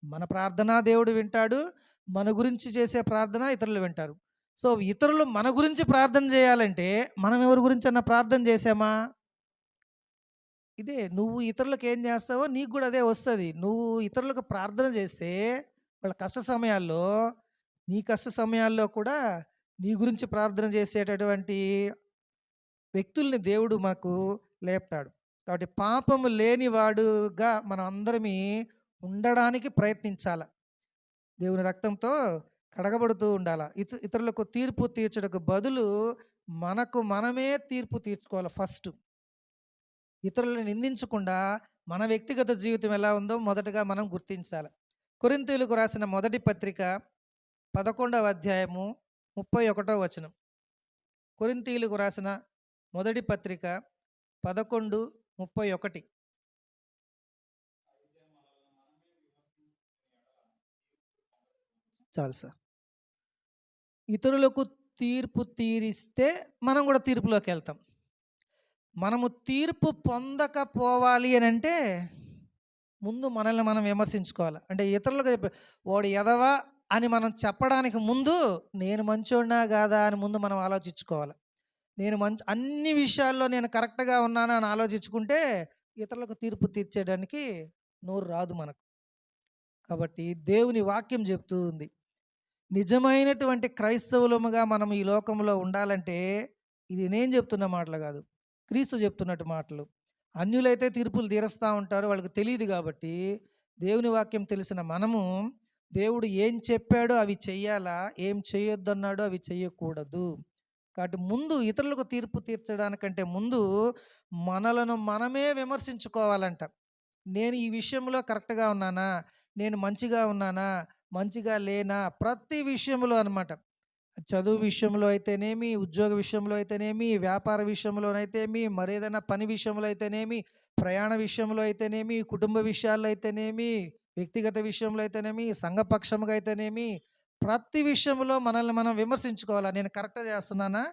మన ప్రార్థన దేవుడు వింటాడు. మన గురించి చేసే ప్రార్థన ఇతరులు వింటారు. సో, ఇతరులు మన గురించి ప్రార్థన జేయాలంటే, మనం ఎవరి గురించన్నా ప్రార్థన జేశామా? ఇదే నువ్వు ఇతరులకేం జేస్తావో నీకు గూడా అదే వస్తది. నువ్వు ఇతరులకు ప్రార్థన జేస్తే, వాళ్ళ కష్ట సమయాల్లో, నీ కష్ట సమయాల్లో కూడా నీ గురించి ప్రార్థన జేసేటటువంటి వ్యక్తుల్ని దేవుడు మాకు లేపుతాడు. కాబట్టి పాపము లేనివాడుగా మనం అందరమీ ఉండడానికి ప్రయత్నించాల. దేవుని రక్తంతో కడగబడుతూ ఉండాల. ఇతరులకు తీర్పు తీర్చుటకు బదులు మనకు మనమే తీర్పు తీర్చుకోవాలి ఫస్ట్. ఇతరులను నిందించకుండా మన వ్యక్తిగత జీవితం ఎలా ఉందో మొదటగా మనం గుర్తించాలి. కొరింథీయులకు రాసిన మొదటి పత్రిక 11వ అధ్యాయము 31వ వచనం. కొరింథీయులకు రాసిన మొదటి పత్రిక 11:31. చాలు సార్. ఇతరులకు తీర్పు తీరిస్తే మనం కూడా తీర్పులోకెళ్తాం. మనము తీర్పు పొందకపోవాలి అనంటే ముందు మనల్ని మనం విమర్శించుకోవాలి. అంటే ఇతరులకు వాడు ఎదవా అని మనం చెప్పడానికి ముందు నేను మంచోడినా కాదా అని ముందు మనం ఆలోచించుకోవాలి. నేను అన్ని విషయాల్లో నేను కరెక్ట్‌గా ఉన్నానా అని ఆలోచించుకుంటే ఇతరులకు తీర్పు తీర్చేయడానికి నోరు రాదు మనకు. కాబట్టి దేవుని వాక్యం చెప్తూ ఉంది. నిజమైనటువంటి క్రైస్తవులముగా మనం ఈ లోకంలో ఉండాలంటే ఇది నేను చెప్తున్న మాటలు కాదు. క్రీస్తు చెప్తున్నట్టు మాటలు. అన్యులైతే తీర్పులు తీరుస్తూ ఉంటారు. వాళ్ళకి తెలియదు కాబట్టి దేవుని వాక్యం తెలిసిన మనము దేవుడు ఏం చెప్పాడో అవి చెయ్యాలా, ఏం చేయొద్దన్నాడో అవి చెయ్యకూడదు. కాబట్టి ముందు ఇతరులకు తీర్పు తీర్చడానికంటే ముందు మనలను మనమే విమర్శించుకోవాలంట. నేను ఈ విషయంలో కరెక్ట్‌గా ఉన్నానా? నేను మంచిగా ఉన్నానా? మంచిగా లేనా? ప్రతి విషయంలో అనమాట. చదువు విషయంలో అయితేనేమి, ఉద్యోగ విషయంలో అయితేనేమి, వ్యాపార విషయంలోనైతేమి, మరేదైనా పని విషయంలో అయితేనేమి, ప్రయాణ విషయంలో అయితేనేమి, కుటుంబ విషయాల్లో అయితేనేమి, వ్యక్తిగత విషయంలో అయితేనేమి, సంఘపక్షంగా అయితేనేమి, ప్రతి విషయంలో మనల్ని మనం విమర్శించుకోవాలా? నేను కరెక్ట్‌గా చేస్తున్నానా?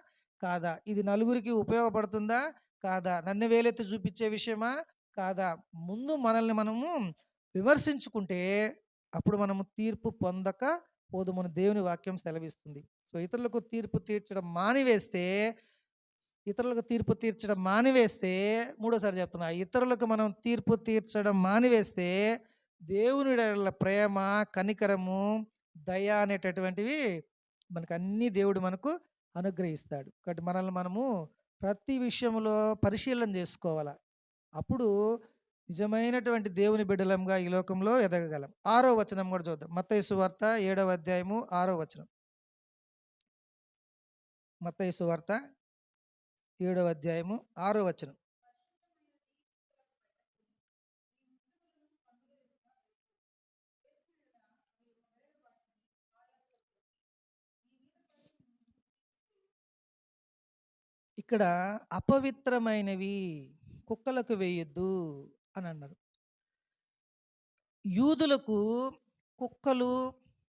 కాదా? ఇది నలుగురికి ఉపయోగపడుతుందా? కాదా? నన్ను వేలెత్తి చూపించే విషయమా? కాదా? ముందు మనల్ని మనము విమర్శించుకుంటే అప్పుడు మనము తీర్పు పొందక పోదుమని దేవుని వాక్యం సెలవిస్తుంది. సో, ఇతరులకు తీర్పు తీర్చడం మానివేస్తే మూడోసారి చెప్తున్నా. ఇతరులకు మనం తీర్పు తీర్చడం మానివేస్తే దేవుని యెడల ప్రేమ, కనికరము, దయ అనేటటువంటివి మనకన్నీ దేవుడు మనకు అనుగ్రహిస్తాడు. కాబట్టి మనల్ని మనము ప్రతి విషయంలో పరిశీలన చేసుకోవాల. అప్పుడు నిజమైనటువంటి దేవుని బిడ్డలంగా ఈ లోకంలో ఎదగగలం. 6వ వచనం కూడా చూద్దాం. మత్తయి సువార్త 7వ అధ్యాయము 6వ వచనం. మత్తయి సువార్త 7వ అధ్యాయము 6వ వచనం. ఇక్కడ అపవిత్రమైనవి కుక్కలకు వేయొద్దు అని అన్నారు. యూదులకు కుక్కలు,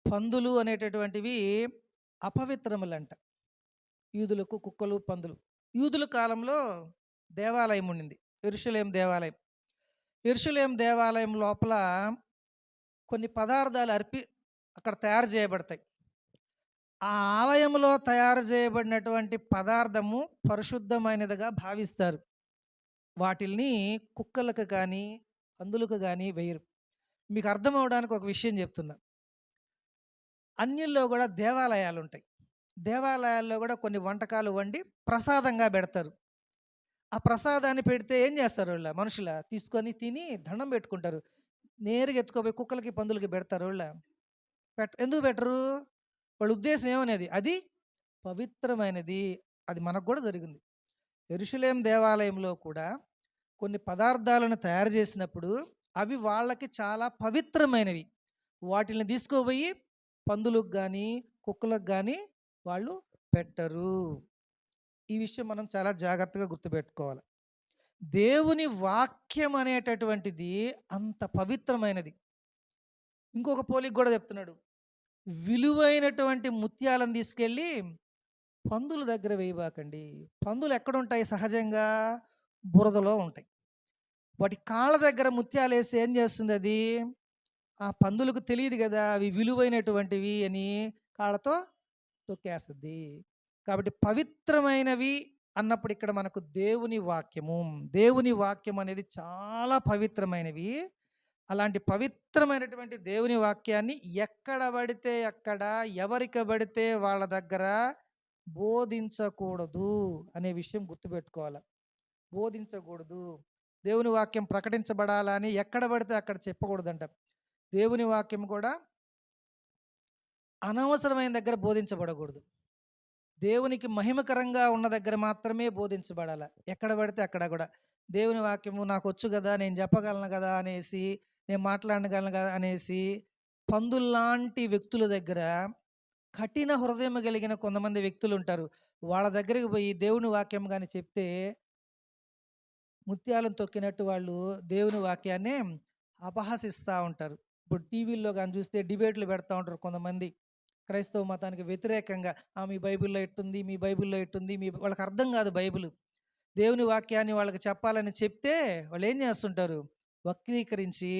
పందులు అనేటటువంటివి అపవిత్రములంట. యూదులకు కుక్కలు, పందులు. యూదుల కాలంలో దేవాలయం ఉండింది. యెరూషలేం దేవాలయం. యెరూషలేం దేవాలయం లోపల కొన్ని పదార్థాలు అక్కడ తయారు చేయబడతాయి. ఆ ఆలయంలో తయారు చేయబడినటువంటి పదార్థము పరిశుద్ధమైనదిగా భావిస్తారు. వాటిల్ని కుక్కలకు కానీ, పందులకు కానీ వేయరు. మీకు అర్థం అవ్వడానికి ఒక విషయం చెప్తున్నా. అన్యుల్లో కూడా దేవాలయాలుంటాయి. దేవాలయాల్లో కూడా కొన్ని వంటకాలు వండి ప్రసాదంగా పెడతారు. ఆ ప్రసాదాన్ని పెడితే ఏం చేస్తారు మనుషుల తీసుకొని తిని దండం పెట్టుకుంటారు. నేరుగా ఎత్తుకోపోయి కుక్కలకి, పందులకి పెడతారు ఎందుకు పెట్టరు? వాళ్ళ ఉద్దేశం ఏమనేది? అది పవిత్రమైనది. అది మనకు కూడా జరిగింది. యెరూషలేం దేవాలయంలో కూడా కొన్ని పదార్థాలను తయారు చేసినప్పుడు అవి వాళ్ళకి చాలా పవిత్రమైనవి. వాటిని తీసుకుపోయి పందులకు కానీ, కుక్కలకు కానీ వాళ్ళు పెట్టరు. ఈ విషయం మనం చాలా జాగ్రత్తగా గుర్తుపెట్టుకోవాలి. దేవుని వాక్యం అనేటటువంటిది అంత పవిత్రమైనది. ఇంకొక పోలిక కూడా చెప్తున్నాడు. విలువైనటువంటి ముత్యాలను తీసుకెళ్ళి పందుల దగ్గర వేయబాకండి. పందులు ఎక్కడుంటాయి సహజంగా? బురదలో ఉంటాయి. వాటి కాళ్ళ దగ్గర ముత్యాలేసి ఏం చేస్తుంది అది? ఆ పందులకు తెలియదు కదా అవి విలువైనటువంటివి అని కాళ్ళతో తొక్కేస్తది. కాబట్టి పవిత్రమైనవి అన్నప్పుడు ఇక్కడ మనకు దేవుని వాక్యము. దేవుని వాక్యం అనేది చాలా పవిత్రమైనవి. అలాంటి పవిత్రమైనటువంటి దేవుని వాక్యాన్ని ఎక్కడ పడితే అక్కడ, ఎవరికి పడితే వాళ్ళ దగ్గర బోధించకూడదు అనే విషయం గుర్తుపెట్టుకోవాలి. బోధించకూడదు. దేవుని వాక్యం ప్రకటించబడాలని ఎక్కడ పడితే అక్కడ చెప్పకూడదంట. దేవుని వాక్యం కూడా అనవసరమైన దగ్గర బోధించబడకూడదు. దేవునికి మహిమకరంగా ఉన్న దగ్గర మాత్రమే బోధించబడాల. ఎక్కడ పడితే అక్కడ గూడా. దేవుని వాక్యము నాకొచ్చు గదా! నేను చెప్పగలను గదా! అనేసి, నేను మాట్లాడగలను గదా! అనేసి పందుల్లాంటి వ్యక్తుల దగ్గర కఠిన హృదయం కలిగిన కొంతమంది వ్యక్తులుంటారు. వాళ్ళ దగ్గరికి పోయి దేవుని వాక్యం గాని చెప్తే ముత్యాలను తొక్కినట్టు వాళ్ళు దేవుని వాక్యాన్నే అపహసిస్తా ఉంటారు. ఇప్పుడు టీవీల్లో గాని చూస్తే డిబేట్లు పెడతా ఉంటారు కొంతమంది. క్రైస్తవ మతానికి వ్యతిరేకంగా. మీ బైబిల్‌లో ఎట్టుంది? మీ బైబిల్‌లో ఎట్టుంది? వాళ్ళకి అర్థం కాదు బైబిలు. దేవుని వాక్యాన్ని వాళ్ళకి చెప్పాలని చెప్తే వాళ్ళేం చేస్తుంటారు? వక్రీకరించి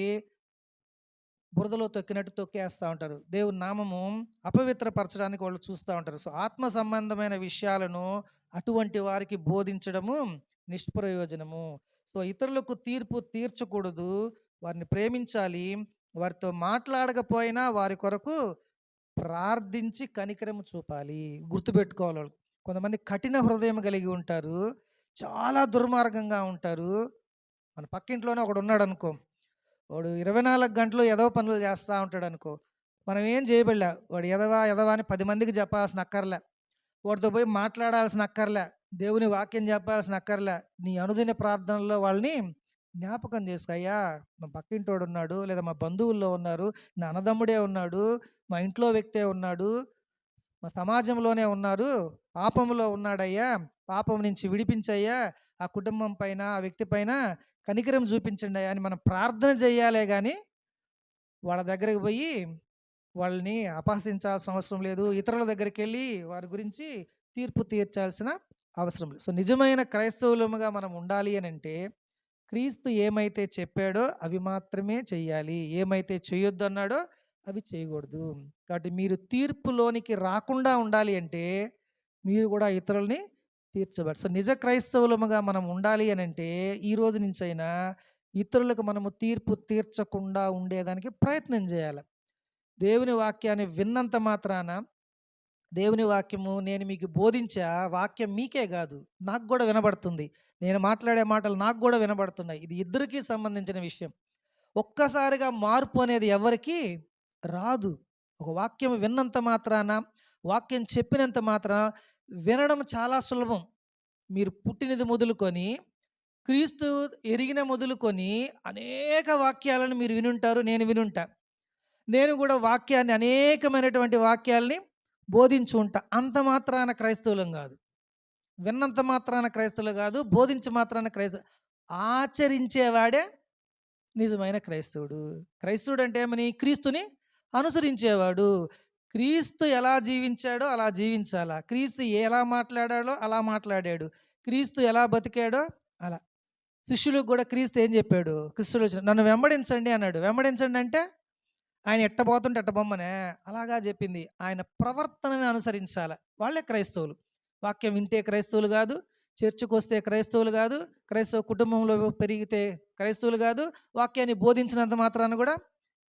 బురదలో తొక్కినట్టు తొక్కేస్తా ఉంటారు. దేవుని నామము అపవిత్రపరచడానికి వాళ్ళు చూస్తా ఉంటారు. సో, ఆత్మ సంబంధమైన విషయాలను అటువంటి వారికి బోధించడము నిష్ప్రయోజనము. సో, ఇతరులకు తీర్పు తీర్చకూడదు. వారిని ప్రేమించాలి. వారితో మాట్లాడకపోయినా వారి కొరకు ప్రార్థించి కనికరము చూపాలి. గుర్తుపెట్టుకోవాలి వాళ్ళు. కొంతమంది కఠిన హృదయం కలిగి ఉంటారు. చాలా దుర్మార్గంగా ఉంటారు. మన పక్కింట్లోనే ఒకడున్నాడనుకో. వాడు 24 గంటలు ఎదవ పనులు చేస్తా ఉంటాడనుకో. మనం ఏం చేయబడలే. వాడు ఎదవ, ఎదవ అని 10 మందికి చెప్పాల్సిన అక్కర్లే. వాడితో పోయి మాట్లాడాల్సిన అక్కర్లే. దేవుని వాక్యం చెప్పాల్సిన అక్కర్లే. నీ అనుదిన ప్రార్థనలో వాళ్ళని జ్ఞాపకం చేసుకో. అయ్యా! మా పక్కింటోడున్నాడు, లేదా మా బంధువుల్లో ఉన్నారు, నా అన్నదమ్ముడే ఉన్నాడు, మా ఇంట్లో వ్యక్తే ఉన్నాడు, మా సమాజంలోనే ఉన్నారు, పాపంలో ఉన్నాడయ్యా, పాపం నుంచి విడిపించయ్యా, ఆ కుటుంబం పైన, ఆ వ్యక్తి పైన కనికరం చూపించండి అయ్యా అని మనం ప్రార్థన చేయాలే గాని, వాళ్ళ దగ్గరికి పోయి వాళ్ళని అపహసించాల్సిన అవసరం లేదు. ఇతరుల దగ్గరికెళ్ళి వారి గురించి తీర్పు తీర్చాల్సిన అవసరం లేదు. సో, నిజమైన క్రైస్తవులముగా మనం ఉండాలి అనంటే, క్రీస్తు ఏమైతే చెప్పాడో అవి మాత్రమే చెయ్యాలి. ఏమైతే చేయొద్దన్నాడో అవి చేయకూడదు. కాబట్టి మీరు తీర్పులోనికి రాకుండా ఉండాలి అంటే, మీరు కూడా ఇతరులని తీర్చబడు. సో, నిజ క్రైస్తవులముగా మనం ఉండాలి అనంటే, ఈ రోజు నుంచైనా ఇతరులకు మనము తీర్పు తీర్చకుండా ఉండేదానికి ప్రయత్నం చేయాలి. దేవుని వాక్యాన్ని విన్నంత మాత్రాన, దేవుని వాక్యము నేను మీకు బోధించా, వాక్యం మీకే గాదు, నాకు గూడా వినబడుతుంది. నేను మాట్లాడే మాటలు నాకు గూడా వినబడుతున్నాయి. ఇది ఇద్దరికీ సంబంధించిన విషయం. ఒక్కసారిగా మార్పు అనేది ఎవ్వరికీ రాదు. ఒక వాక్యం విన్నంత మాత్రాన, వాక్యం చెప్పినంత మాత్రాన వినడం చాలా సులభం. మీరు పుట్టినది మొదలుకొని, క్రీస్తు ఎరిగిన మొదలుకొని అనేక వాక్యాలను మీరు వినుంటారు. నేను వినుంటా. నేను గూడా వాక్యాన్ని అనేకమైనటువంటి వాక్యాల్ని బోధించి ఉంటా. అంత మాత్రాన క్రైస్తవులం గాదు. విన్నంత మాత్రాన క్రైస్తవులు గాదు. బోధించి మాత్రాన ఆచరించేవాడే నిజమైన క్రైస్తవుడు. క్రైస్తవుడు అంటే ఏమని? క్రీస్తుని అనుసరించేవాడు. క్రీస్తు ఎలా జీవించాడో అలా జీవించాలా. క్రీస్తు ఎలా మాట్లాడాడో అలా మాట్లాడాడు. క్రీస్తు ఎలా బతికాడో అలా. శిష్యులకు గూడా క్రీస్తు ఏం జెప్పాడు? క్రీస్తులొచ్చిన నన్ను వెంబడించండి అన్నాడు. వెంబడించండి అంటే ఆయన ఎట్ట పోతుంటే ఎట్ట బొమ్మనే అలాగా చెప్పింది. ఆయన ప్రవర్తనని అనుసరించాల. వాళ్ళే క్రైస్తవులు. వాక్యం వింటే క్రైస్తవులు గాదు. చర్చ్‌కొస్తే క్రైస్తవులు గాదు. క్రైస్తవ కుటుంబంలో పెరిగితే క్రైస్తవులు గాదు. వాక్యాన్ని బోధించినంత మాత్రాన గూడా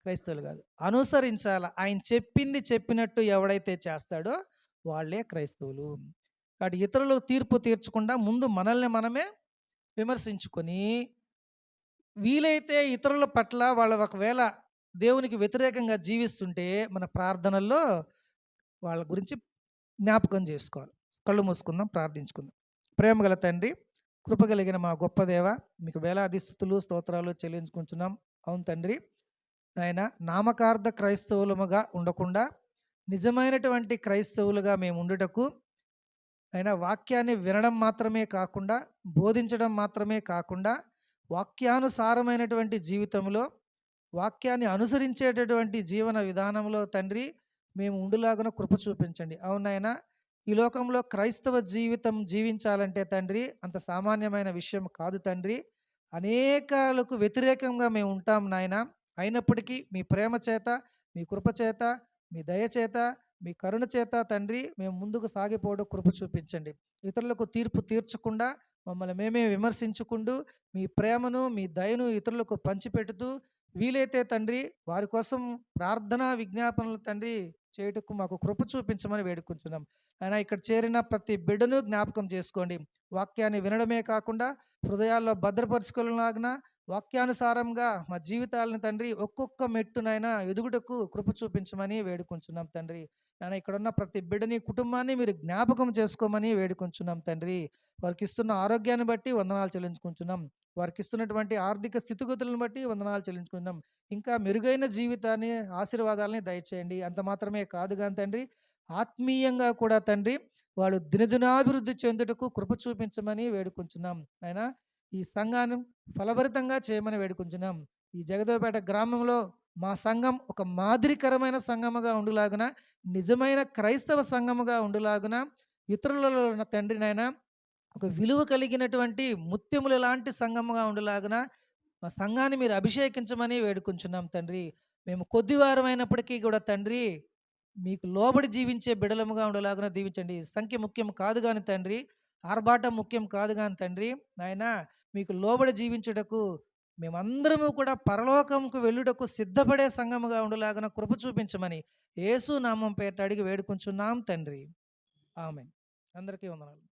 క్రైస్తవులు గాదు. అనుసరించాల. ఆయన చెప్పింది చెప్పినట్టు ఎవడైతే చేస్తాడో వాళ్ళే క్రైస్తవులు. కాబట్టి ఇతరులకు తీర్పు తీర్చకుండా ముందు మనల్ని మనమే విమర్శించుకొని, వీలైతే ఇతరుల పట్ల వాళ్ళు ఒకవేళ దేవునికి వ్యతిరేకంగా జీవిస్తుంటే మన ప్రార్థనల్లో వాళ్ళ గురించి జ్ఞాపకం చేసుకోవాలి. కళ్ళు మూసుకుందాం, ప్రార్థించుకుందాం. ప్రేమగల తండ్రి, కృపగలిగిన మా గొప్ప దేవ, మీకు వేలాది స్తుతులు స్తోత్రాలు చెల్లించుకుంటున్నాం. అవును తండ్రి, నాయన నామకార్థ క్రైస్తవులముగా ఉండకుండా నిజమైనటువంటి క్రైస్తవులుగా మేము ఉండుటకు, అయినా వాక్యాన్ని వినడం మాత్రమే కాకుండా, బోధించడం మాత్రమే కాకుండా, వాక్యానుసారమైనటువంటి జీవితంలో, వాక్యాన్ని అనుసరించేటటువంటి జీవన విధానంలో తండ్రి మేము ఉండులాగున కృప చూపించండి. అవునాయన, ఈ లోకంలో క్రైస్తవ జీవితం జీవించాలంటే తండ్రి అంత సామాన్యమైన విషయం కాదు తండ్రి. అనేకాలకు వ్యతిరేకంగా మేము ఉంటాం నాయన. అయినప్పటికీ మీ ప్రేమ చేత, మీ కృప చేత, మీ దయ చేత మీ కరుణ చేత తండ్రి మేము ముందుకు సాగిపోవడం కృప చూపించండి. ఇతరులకు తీర్పు తీర్చకుండా, మమ్మల్ని మేమే విమర్శించుకుంటూ, మీ ప్రేమను, మీ దయను ఇతరులకు పంచిపెడుతూ, వీలైతే తండ్రి వారి కోసం ప్రార్థనా విజ్ఞాపనలు తండ్రి చేయుటకు మాకు కృప చూపించమని వేడుకుంటున్నాం. అయినా ఇక్కడ చేరిన ప్రతి బిడ్డను జ్ఞాపకం చేసుకోండి. వాక్యాన్ని వినడమే కాకుండా హృదయాల్లో భద్రపరుచుకోలాగున వాక్యానుసారంగా మా జీవితాలను తండ్రి ఒక్కొక్క మెట్టునైనా ఎదుగుటకు కృప చూపించమని వేడుకుంటున్నాం తండ్రి. నాయన ఇక్కడున్న ప్రతి బిడ్డని, కుటుంబాన్ని మీరు జ్ఞాపకం చేసుకోమని వేడుకుంటున్నాం తండ్రి. వారికి ఇస్తున్న ఆరోగ్యాన్ని బట్టి వందనాలు చెల్లించుకుంటున్నాం. వారికి ఇస్తున్నటువంటి ఆర్థిక స్థితిగతులను బట్టి వందనాలు చెల్లించుకుంటున్నాం. ఇంకా మెరుగైన జీవితాన్ని, ఆశీర్వాదాలని దయచేయండి. అంత మాత్రమే కాదు గాని తండ్రి, ఆత్మీయంగా కూడా తండ్రి వాళ్ళు దినదినాభివృద్ధి చెందుటకు కృప చూపించమని వేడుకుంటున్నాం. నాయనా ఈ సంఘాన్ని ఫలభరితంగా చేయమని వేడుకుంటున్నాం. ఈ జగదేవపేట గ్రామంలో మా సంఘం ఒక మాదిరికరమైన సంఘముగా ఉండులాగున, నిజమైన క్రైస్తవ సంఘముగా ఉండులాగున, ఇతరులలో ఉన్న తండ్రి నాయన ఒక విలువ కలిగినటువంటి ముత్యముల లాంటి సంఘముగా ఉండులాగున మా సంఘాన్ని మీరు అభిషేకించమని వేడుకుంటున్నాం తండ్రి. మేము కొద్దివారమైనప్పటికీ కూడా తండ్రి మీకు లోబడి జీవించే బిడలముగా ఉండేలాగున దీవించండి. సంఖ్య ముఖ్యం కాదు గాని తండ్రి, ఆర్భాటం ముఖ్యం కాదు గాని తండ్రి, నాయనా మీకు లోబడి జీవించుటకు మేమందరము కూడా పరలోకంకు వెళ్ళుటకు సిద్ధపడే సంఘముగా ఉండులాగున కృప చూపించమని యేసు నామం పేరిట అడిగి వేడుకుంటున్నాం తండ్రి. ఆమేన్. అందరికీ వందనాలు.